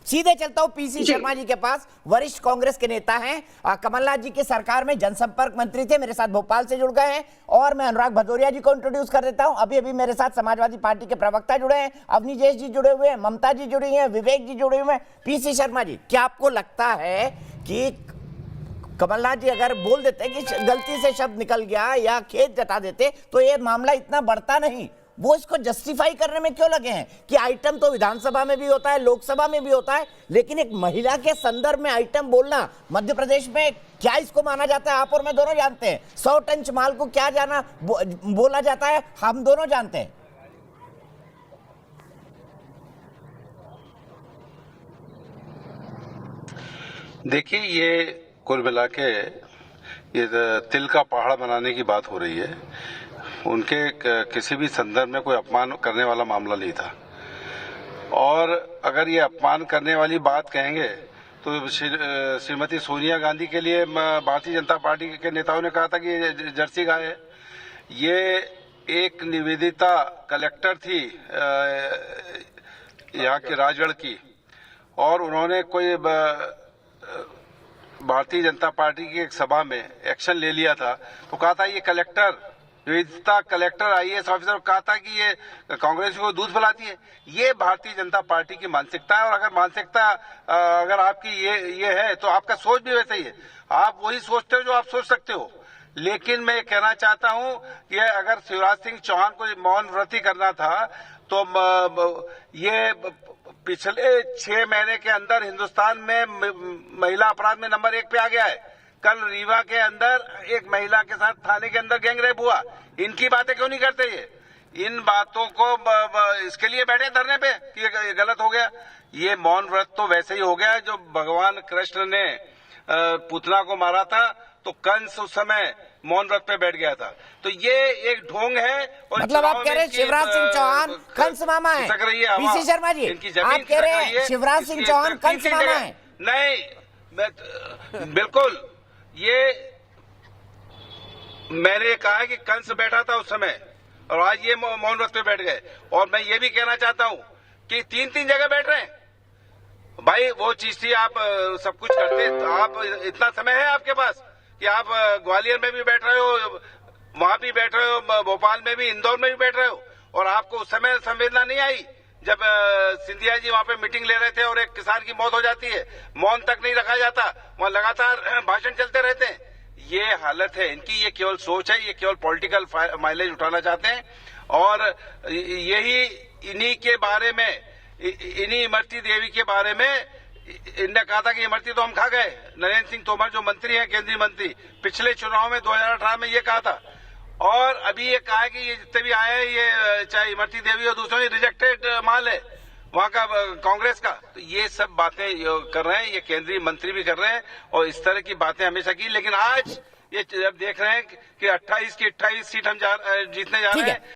सीधे चलता हूं पीसी शर्मा जी के पास, वरिष्ठ कांग्रेस के नेता हैं, कमलनाथ जी की सरकार में जनसंपर्क मंत्री थे, मेरे साथ भोपाल से जुड़ गए हैं। और मैं अनुराग भदौरिया जी को इंट्रोड्यूस कर देता हूं। अभी अभी मेरे साथ समाजवादी पार्टी के प्रवक्ता जुड़े हैं, अवनीजेश जी जुड़े हुए हैं, ममता जी जुड़ी हैं, विवेक जी जुड़े हुए हैं। पीसी शर्मा जी, क्या आपको लगता है कि कमलनाथ जी अगर बोल देते कि गलती से शब्द निकल गया या खेद जता देते तो ये मामला इतना बढ़ता नहीं? वो इसको जस्टिफाई करने में क्यों लगे हैं कि आइटम तो विधानसभा में भी होता है, लोकसभा में भी होता है, लेकिन एक महिला के संदर्भ में आइटम बोलना मध्य प्रदेश में क्या इसको माना जाता है? आप और मैं दोनों जानते हैं 100 टन माल को क्या जाना बोला जाता है, हम दोनों जानते हैं। देखिए, ये कुल मिला के ये तिल का पहाड़ बनाने की बात हो रही है। उनके किसी भी संदर्भ में कोई अपमान करने वाला मामला नहीं था। और अगर ये अपमान करने वाली बात कहेंगे तो श्रीमती सोनिया गांधी के लिए भारतीय जनता पार्टी के नेताओं ने कहा था कि ये जर्सी गाय है। ये एक निवेदिता कलेक्टर थी यहाँ के राजगढ़ की, और उन्होंने कोई भारतीय जनता पार्टी की एक सभा में एक्शन ले लिया था, तो कहा था ये collector Nivedita collector IAS officer, कहा था कि ये कांग्रेस को दूध पिलाती है। ये भारतीय जनता पार्टी की मानसिकता है। और अगर मानसिकता अगर आपकी ये है तो आपका सोच भी वैसा ही है। आप वही सोचते हो जो आप सोच सकते हो। लेकिन मैं कहना चाहता हूं कि अगर शिवराज सिंह चौहान को मौन व्रत करना था तो ये पिछले 6 महीने के अंदर हिंदुस्तान में महिला अपराध में नंबर 1 पे आ गया है। कल रीवा के अंदर एक महिला के साथ थाने के अंदर गैंगरेप हुआ। इनकी बातें क्यों नहीं करते? ये इन बातों को इसके लिए बैठे धरने पे कि ये गलत हो गया। ये मौन व्रत तो वैसे ही हो गया जो भगवान कृष्ण ने पुतना को मारा था तो कंस उस समय मौन व्रत पे बैठ गया था। तो ये एक ढोंग है। और मतलब आप कह रहे हैं शिवराज सिंह चौहान कंस मामा है? पीसी शर्मा जी, आप कह रहे हैं शिवराज सिंह चौहान कंस मामा है? नहीं, बिल्कुल। ये मैंने कहा है कि कंस बैठा था उस समय और आज ये मौन व्रत पे बैठ गए। और मैं ये भी कहना चाहता हूं कि 3-3 जगह बैठ रहे हैं। भाई वो चीज थी, आप सब कुछ करते, आप इतना समय है आपके पास कि आप ग्वालियर में भी बैठ रहे हो, वहां भी बैठ रहे हो, भोपाल में भी, इंदौर में भी बैठ रहे हो, और आपको उस समय संवेदना नहीं आई जब सिंधिया जी वहां पे मीटिंग ले रहे थे और एक किसान की मौत हो जाती है, मौन तक नहीं रखा जाता, वहां लगातार भाषण चलते रहते हैं। ये हालत है इनकी। ये केवल सोच है, ये केवल पॉलिटिकल माइलेज उठाना चाहते हैं। और यही इन्हीं के बारे में, इन्हीं इमरती देवी के बारे में इनने कहा था कि इमरती तो हम खा गए। नरेंद्र सिंह तोमर जो मंत्री हैं, केंद्रीय मंत्री, पिछले चुनाव में 2018 में ये कहा था। और अभी ये कहा है कि ये जितने भी आए हैं ये चाहे इमरती देवी और दूसरों रिजेक्टेड माल है वहां का कांग्रेस का। तो ये सब बातें कर रहे हैं, ये केंद्रीय मंत्री भी कर रहे हैं और इस तरह की बातें हमेशा की। लेकिन आज ये जब देख रहे हैं कि 28 की 28 सीट हम जीतने जा रहे हैं।